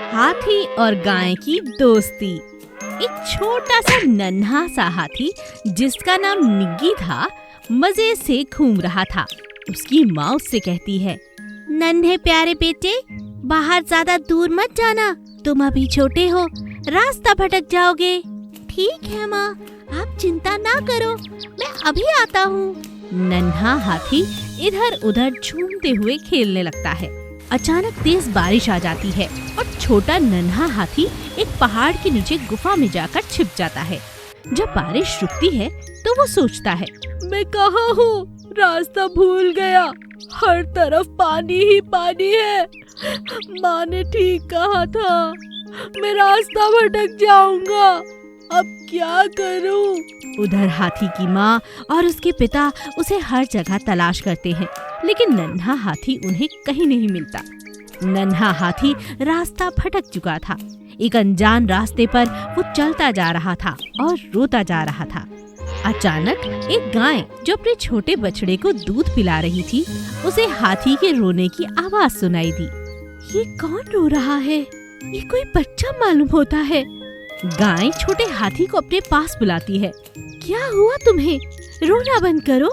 हाथी और गाय की दोस्ती। एक छोटा सा नन्हा सा हाथी जिसका नाम निग्गी था, मजे से घूम रहा था। उसकी माँ उससे कहती है, नन्हे प्यारे बेटे, बाहर ज्यादा दूर मत जाना, तुम अभी छोटे हो, रास्ता भटक जाओगे। ठीक है माँ, आप चिंता ना करो, मैं अभी आता हूँ। नन्हा हाथी इधर उधर झूमते हुए खेलने लगता है। अचानक तेज बारिश आ जाती है और छोटा नन्हा हाथी एक पहाड़ के नीचे गुफा में जाकर छिप जाता है। जब बारिश रुकती है तो वो सोचता है, मैं कहाँ हूँ, रास्ता भूल गया, हर तरफ पानी ही पानी है। माँ ने ठीक कहा था, मैं रास्ता भटक जाऊंगा, अब क्या करूँ? उधर हाथी की माँ और उसके पिता उसे हर जगह तलाश करते हैं, लेकिन नन्हा हाथी उन्हें कहीं नहीं मिलता। नन्हा हाथी रास्ता भटक चुका था। एक अनजान रास्ते पर वो चलता जा रहा था और रोता जा रहा था। अचानक एक गाय जो अपने छोटे बछड़े को दूध पिला रही थी, उसे हाथी के रोने की आवाज सुनाई दी। ये कौन रो रहा है? ये कोई बच्चा मालूम होता है। गाय छोटे हाथी को अपने पास बुलाती है। क्या हुआ तुम्हें? रोना बंद करो,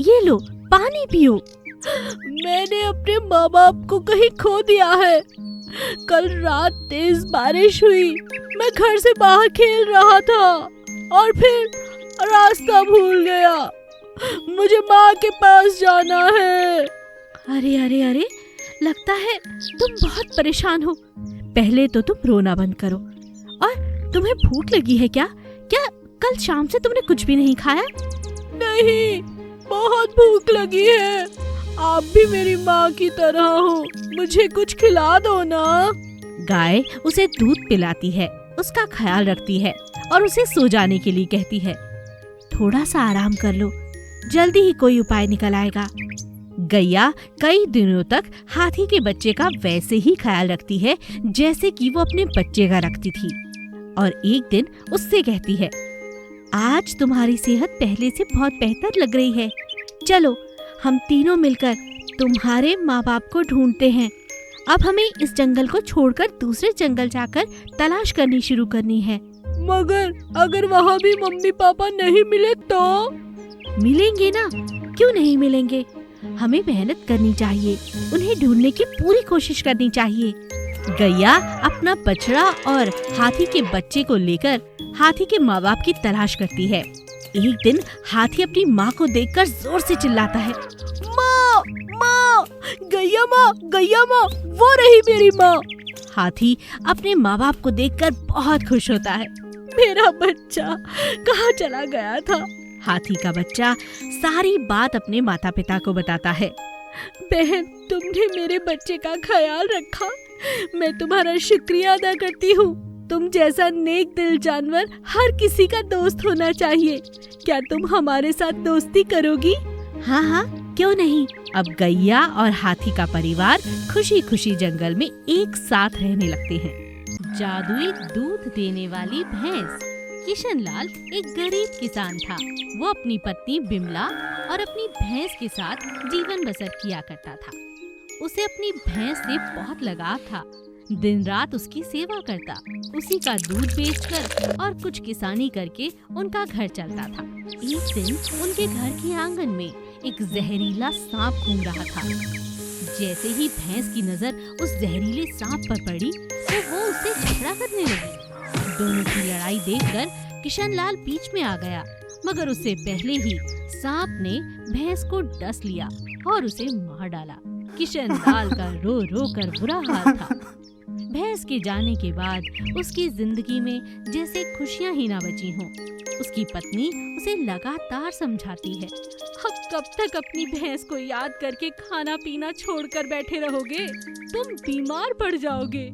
ये लो पानी पियो। मैंने अपने माँ बाप को कहीं खो दिया है। कल रात तेज बारिश हुई, मैं घर से बाहर खेल रहा था और फिर रास्ता भूल गया। मुझे माँ के पास जाना है। अरे अरे अरे, लगता है तुम बहुत परेशान हो। पहले तो तुम रोना बंद करो। और तुम्हें भूख लगी है क्या? क्या कल शाम से तुमने कुछ भी नहीं खाया? नहीं, बहुत भूख लगी है। आप भी मेरी माँ की तरह हो, मुझे कुछ खिला दो ना। गाय उसे दूध पिलाती है, उसका ख्याल रखती है और उसे सो जाने के लिए कहती है। थोड़ा सा आराम कर लो, जल्दी ही कोई उपाय निकल आएगा। गैया कई दिनों तक हाथी के बच्चे का वैसे ही ख्याल रखती है जैसे कि वो अपने बच्चे का रखती थी, और एक दिन उससे कहती है, आज तुम्हारी सेहत पहले से बहुत बेहतर लग रही है। चलो हम तीनों मिलकर तुम्हारे माँ बाप को ढूंढते हैं। अब हमें इस जंगल को छोड़कर दूसरे जंगल जाकर तलाश करनी शुरू करनी है। मगर अगर वहाँ भी मम्मी पापा नहीं मिले तो? मिलेंगे ना, क्यों नहीं मिलेंगे? हमें मेहनत करनी चाहिए, उन्हें ढूंढने की पूरी कोशिश करनी चाहिए। गैया अपना बछड़ा और हाथी के बच्चे को लेकर हाथी के माँ बाप की तलाश करती है। एक दिन हाथी अपनी माँ को देखकर जोर से चिल्लाता है, माँ माँ, गैया माँ, गैया माँ, वो रही मेरी माँ। हाथी अपने माँ बाप को देखकर बहुत खुश होता है। मेरा बच्चा कहाँ चला गया था? हाथी का बच्चा सारी बात अपने माता पिता को बताता है। बहन, तुमने मेरे बच्चे का ख्याल रखा, मैं तुम्हारा शुक्रिया अदा करती हूँ। तुम जैसा नेक दिल जानवर हर किसी का दोस्त होना चाहिए। क्या तुम हमारे साथ दोस्ती करोगी? हाँ हाँ, क्यों नहीं। अब गैया और हाथी का परिवार खुशी खुशी जंगल में एक साथ रहने लगते हैं। जादुई दूध देने वाली भैंस। किशनलाल एक गरीब किसान था। वो अपनी पत्नी बिमला और अपनी भैंस के साथ जीवन बसर किया करता था। उसे अपनी भैंस से बहुत लगाव था। दिन रात उसकी सेवा करता, उसी का दूध बेचकर और कुछ किसानी करके उनका घर चलता था। एक दिन उनके घर के आंगन में एक जहरीला सांप घूम रहा था। जैसे ही भैंस की नजर उस जहरीले सांप पर पड़ी तो वो उससे झगड़ा करने लगी। दोनों की लड़ाई देखकर किशनलाल बीच में आ गया, मगर उससे पहले ही सांप ने भैंस को डस लिया और उसे मार डाला। किशनलाल का रो रो कर बुरा हाल था। भैंस के जाने के बाद उसकी जिंदगी में जैसे खुशियां ही ना बची हों। उसकी पत्नी उसे लगातार समझाती है, अब कब तक अपनी भैंस को याद करके खाना पीना छोड़कर बैठे रहोगे? तुम बीमार पड़ जाओगे।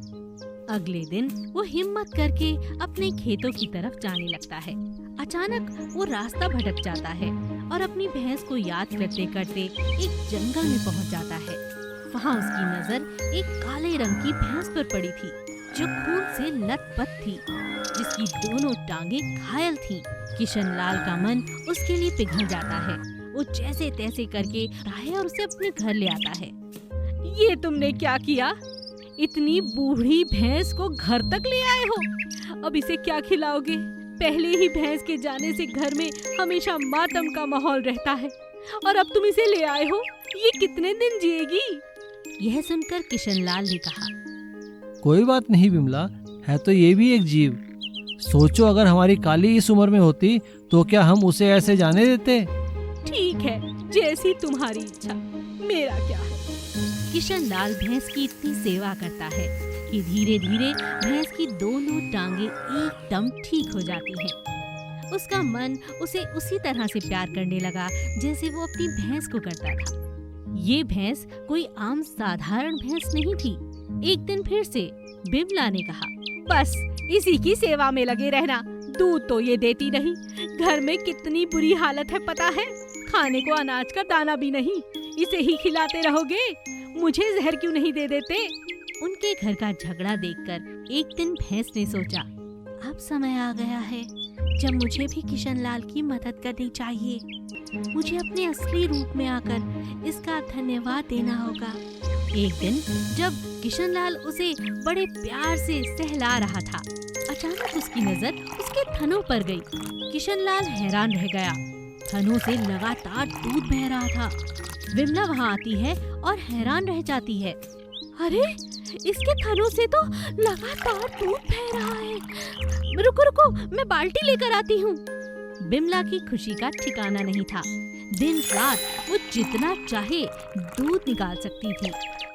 अगले दिन वो हिम्मत करके अपने खेतों की तरफ जाने लगता है। अचानक वो रास्ता भटक जाता है और अपनी भैंस को याद करते करते एक जंगल में पहुंच जाता है। वहाँ उसकी नजर एक काले रंग की भैंस पर पड़ी थी जो खून से लथपथ थी, जिसकी दोनों टांगें घायल थीं। किशनलाल का मन उसके लिए पिघल जाता है। वो जैसे तैसे करके है और उसे अपने घर ले आता है। ये तुमने क्या किया? इतनी बूढ़ी भैंस को घर तक ले आए हो। अब इसे क्या खिलाओगे? पहले ही भैंस के जाने से घर में हमेशा मातम का माहौल रहता है और अब तुम इसे ले आए हो। ये कितने दिन जिएगी? यह सुनकर किशनलाल ने कहा, कोई बात नहीं विमला, है तो ये भी एक जीव। सोचो अगर हमारी काली इस उम्र में होती तो क्या हम उसे ऐसे जाने देते? ठीक है, जैसी तुम्हारी इच्छा, मेरा क्या है। किशनलाल भैंस की इतनी सेवा करता है कि धीरे धीरे भैंस की दोनों टांगे एकदम ठीक हो जाती हैं। उसका मन उसे उसी तरह से प्यार करने लगा जैसे वो अपनी भैंस को करता था। ये भैंस कोई आम साधारण भैंस नहीं थी। एक दिन फिर से बिमला ने कहा, बस इसी की सेवा में लगे रहना, दूध तो ये देती नहीं। घर में कितनी बुरी हालत है पता है, खाने को अनाज का दाना भी नहीं, इसे ही खिलाते रहोगे। मुझे जहर क्यों नहीं दे देते? उनके घर का झगड़ा देखकर एक दिन भैंस ने सोचा, अब समय आ गया है जब मुझे भी किशनलाल की मदद करनी चाहिए। मुझे अपने असली रूप में आकर इसका धन्यवाद देना होगा। एक दिन जब किशनलाल उसे बड़े प्यार से सहला रहा था, अचानक उसकी नजर उसके थनों पर गई। किशनलाल हैरान रह गया। थनों से लगातार दूध बह रहा था। विमला वहाँ आती है और हैरान रह जाती है। अरे, इसके थनों से तो लगातार दूध बह रहा है। रुको रुको, मैं बाल्टी लेकर आती हूँ। बिमला की खुशी का ठिकाना नहीं था। दिन रात वो जितना चाहे दूध निकाल सकती थी।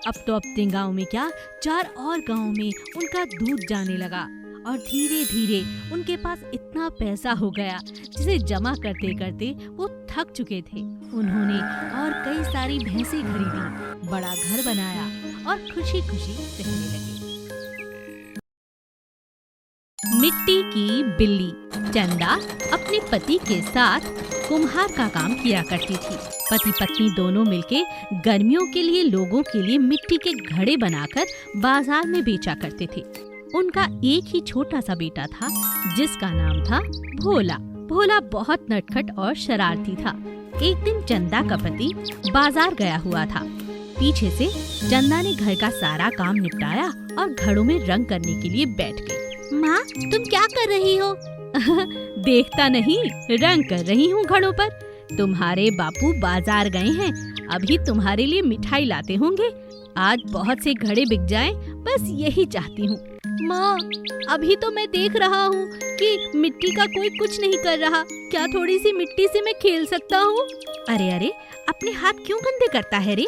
अब तो अपने गांव में क्या, 4 और गांव में उनका दूध जाने लगा और धीरे धीरे उनके पास इतना पैसा हो गया जिसे जमा करते करते वो थक चुके थे। उन्होंने और कई सारी भैंसें खरीदी, बड़ा घर बनाया और खुशी खुशी रहने लगे। मिट्टी की बिल्ली चंदा अपने पति के साथ कुम्हार का काम किया करती थी। पति पत्नी दोनों मिलके गर्मियों के लिए लोगों के लिए मिट्टी के घड़े बनाकर बाजार में बेचा करते थे। उनका एक ही छोटा सा बेटा था जिसका नाम था भोला। भोला बहुत नटखट और शरारती था। एक दिन चंदा का पति बाजार गया हुआ था। पीछे से चंदा ने घर का सारा काम निपटाया और घड़ों में रंग करने के लिए बैठ गई। माँ, तुम क्या कर रही हो? देखता नहीं, रंग कर रही हूँ घड़ों पर। तुम्हारे बापू बाजार गए हैं, अभी तुम्हारे लिए मिठाई लाते होंगे। आज बहुत से घड़े बिक जाएं, बस यही चाहती हूँ। माँ, अभी तो मैं देख रहा हूँ कि मिट्टी का कोई कुछ नहीं कर रहा। क्या थोड़ी सी मिट्टी से मैं खेल सकता हूँ? अरे अरे, अपने हाथ क्यों गंदे करता है रे?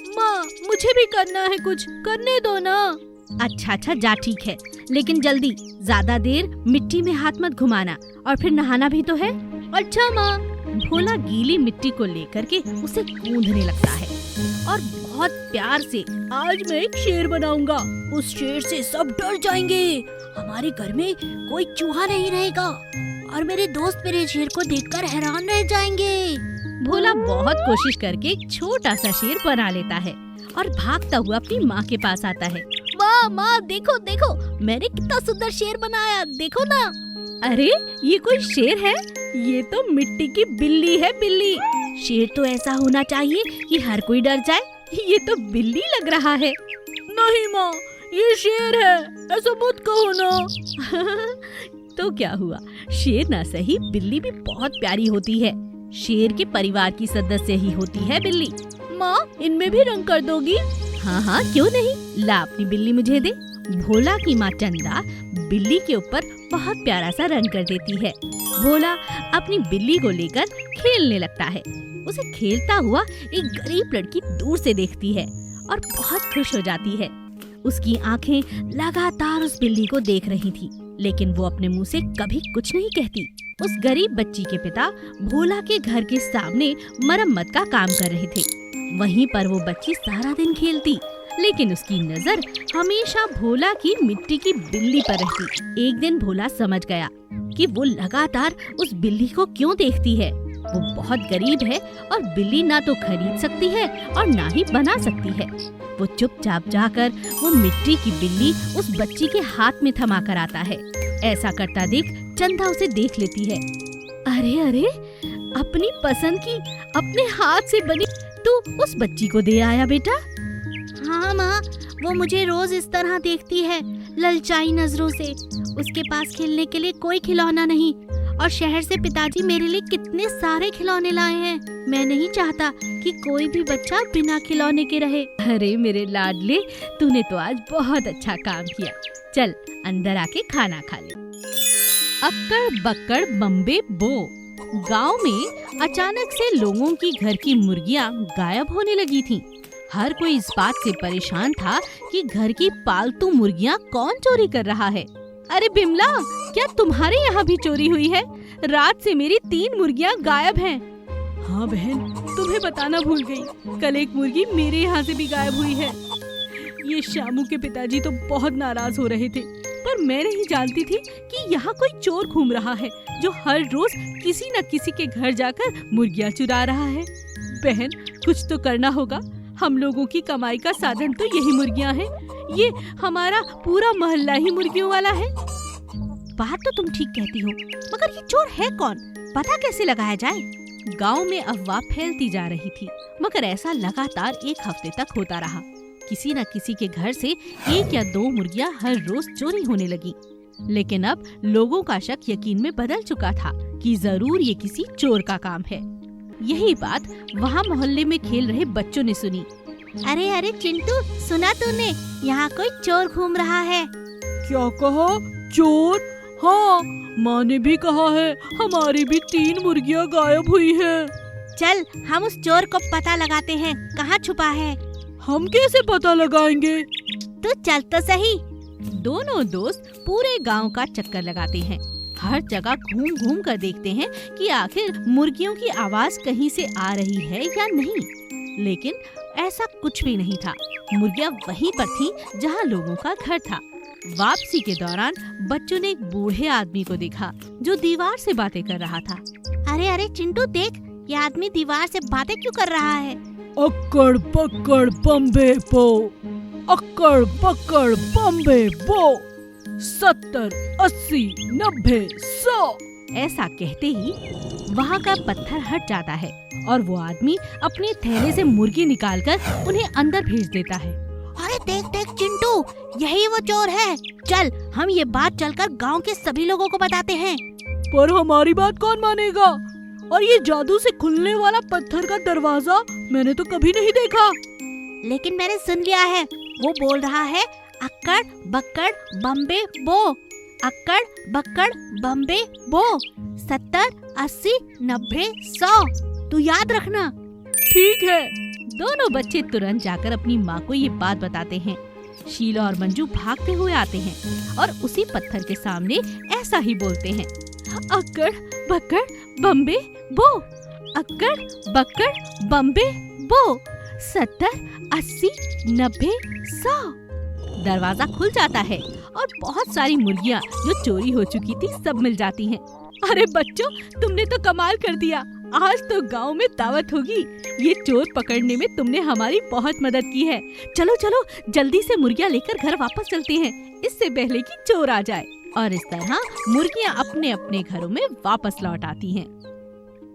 माँ, मुझे भी करना है, कुछ करने दो ना। अच्छा, जा ठीक है, लेकिन जल्दी, ज्यादा देर मिट्टी में हाथ मत घुमाना, और फिर नहाना भी तो है। अच्छा माँ। भोला गीली मिट्टी को लेकर के उसे गूंथने लगता है और बहुत प्यार से, आज मैं एक शेर बनाऊंगा, उस शेर से सब डर जाएंगे, हमारे घर में कोई चूहा नहीं रहेगा और मेरे दोस्त मेरे शेर को देखकर हैरान रह जाएंगे। भोला बहुत कोशिश करके एक छोटा सा शेर बना लेता है और भागता हुआ अपनी माँ के पास आता है। माँ, देखो देखो, मैंने कितना सुंदर शेर बनाया, देखो ना। अरे, ये कोई शेर है? ये तो मिट्टी की बिल्ली है, बिल्ली। शेर तो ऐसा होना चाहिए कि हर कोई डर जाए, ये तो बिल्ली लग रहा है। नहीं माँ, ये शेर है, ऐसा मत कहो ना। तो क्या हुआ, शेर ना सही, बिल्ली भी बहुत प्यारी होती है। शेर के परिवार की सदस्य ही होती है बिल्ली। माँ, इनमें भी रंग कर दोगी? हाँ, क्यों नहीं, ला अपनी बिल्ली मुझे दे। भोला की माँ चंदा बिल्ली के ऊपर बहुत प्यारा सा रंग कर देती है। भोला अपनी बिल्ली को लेकर खेलने लगता है। उसे खेलता हुआ एक गरीब लड़की दूर से देखती है और बहुत खुश हो जाती है। उसकी आंखें लगातार उस बिल्ली को देख रही थी, लेकिन वो अपने मुंह से कभी कुछ नहीं कहती। उस गरीब बच्ची के पिता भोला के घर के सामने मरम्मत का काम कर रहे थे। वहीं पर वो बच्ची सारा दिन खेलती, लेकिन उसकी नजर हमेशा भोला की मिट्टी की बिल्ली पर रहती। एक दिन भोला समझ गया कि वो लगातार उस बिल्ली को क्यों देखती है। वो बहुत गरीब है और बिल्ली ना तो खरीद सकती है और ना ही बना सकती है। वो चुपचाप जाकर वो मिट्टी की बिल्ली उस बच्ची के हाथ में थमा कर आता है। ऐसा करता देख चंदा उसे देख लेती है। अरे, अपनी पसंद की अपने हाथ से बनी तू उस बच्ची को दे आया बेटा। हाँ माँ, वो मुझे रोज इस तरह देखती है, ललचाई नजरों से। उसके पास खेलने के लिए कोई खिलौना नहीं और शहर से पिताजी मेरे लिए कितने सारे खिलौने लाए हैं। मैं नहीं चाहता कि कोई भी बच्चा बिना खिलौने के रहे। अरे मेरे लाडले, तूने तो आज बहुत अच्छा काम किया। चल अंदर आके खाना खा ले। अक्कड़ बक्कड़ बम्बे बो। गांव में अचानक से लोगों की घर की मुर्गियां गायब होने लगी थीं। हर कोई इस बात से परेशान था कि घर की पालतू मुर्गियां कौन चोरी कर रहा है। अरे बिमला, क्या तुम्हारे यहाँ भी चोरी हुई है? रात से मेरी 3 मुर्गियां गायब हैं। हाँ बहन, तुम्हें बताना भूल गई। कल एक मुर्गी मेरे यहाँ से भी गायब हुई है। ये शामू के पिताजी तो बहुत नाराज हो रहे थे, पर मैं नहीं जानती थी कि यहाँ कोई चोर घूम रहा है जो हर रोज किसी न किसी के घर जाकर मुर्गियाँ चुरा रहा है। बहन, कुछ तो करना होगा। हम लोगों की कमाई का साधन तो यही मुर्गियाँ हैं। ये हमारा पूरा मोहल्ला ही मुर्गियों वाला है। बात तो तुम ठीक कहती हो, मगर ये चोर है कौन? पता कैसे लगाया जाए? गांव में अफवाह फैलती जा रही थी, मगर ऐसा लगातार 1 हफ्ते तक होता रहा। किसी न किसी के घर से 1 या 2 मुर्गियां हर रोज चोरी होने लगी। लेकिन अब लोगों का शक यकीन में बदल चुका था कि जरूर ये किसी चोर का काम है। यही बात वहाँ मोहल्ले में खेल रहे बच्चों ने सुनी। अरे अरे चिंटू, सुना तूने? यहाँ कोई चोर घूम रहा है। क्या कहा? चोर? हाँ, माँ ने भी कहा है। हमारी भी 3 मुर्गियाँ गायब हुई है। चल हम उस चोर को पता लगाते हैं, कहाँ छुपा है। हम कैसे पता लगाएंगे? तू चल तो सही। दोनों दोस्त पूरे गांव का चक्कर लगाते हैं। हर जगह घूम घूम कर देखते हैं कि आखिर मुर्गियों की आवाज कहीं से आ रही है या नहीं। लेकिन ऐसा कुछ भी नहीं था। मुर्गियाँ वहीं पर थीं जहां लोगों का घर था। वापसी के दौरान बच्चों ने एक बूढ़े आदमी को देखा जो दीवार से बातें कर रहा था। अरे अरे चिंटू, देख, ये आदमी दीवार से बातें क्यों कर रहा है? अक्कड़ बक्कड़ बम्बे बो, अक्कड़ बक्कड़ बम्बे बो, 70, 80, 90, 100। ऐसा कहते ही वहाँ का पत्थर हट जाता है और वो आदमी अपने थैले से मुर्गी निकालकर उन्हें अंदर भेज देता है। अरे देख देख चिंटू, यही वो चोर है। चल हम ये बात चलकर गांव के सभी लोगों को बताते हैं। पर हमारी बात कौन मानेगा? और ये जादू से खुलने वाला पत्थर का दरवाजा मैंने तो कभी नहीं देखा। लेकिन मैंने सुन लिया है, वो बोल रहा है अक्कड़ बक्कड़ बम्बे बो, अक्कड़ बक्कड़ बम्बे बो, 70, 80, 90, 100। तू याद रखना। ठीक है। दोनों बच्चे तुरंत जाकर अपनी माँ को ये बात बताते हैं। शीला और मंजू भागते हुए आते हैं और उसी पत्थर के सामने ऐसा ही बोलते हैं, अक्कड़ बक्कड़ बम्बे बो, अक्कड़ बक्कड़ बम्बे बो, 70, 80, 90, 100। दरवाजा खुल जाता है और बहुत सारी मुर्गियाँ जो चोरी हो चुकी थी सब मिल जाती हैं। अरे बच्चों, तुमने तो कमाल कर दिया। आज तो गांव में दावत होगी। ये चोर पकड़ने में तुमने हमारी बहुत मदद की है। चलो चलो जल्दी से मुर्गियाँ लेकर घर वापस चलते हैं, इससे पहले कि चोर आ जाए। और इस तरह मुर्गियाँ अपने अपने घरों में वापस लौट आती हैं।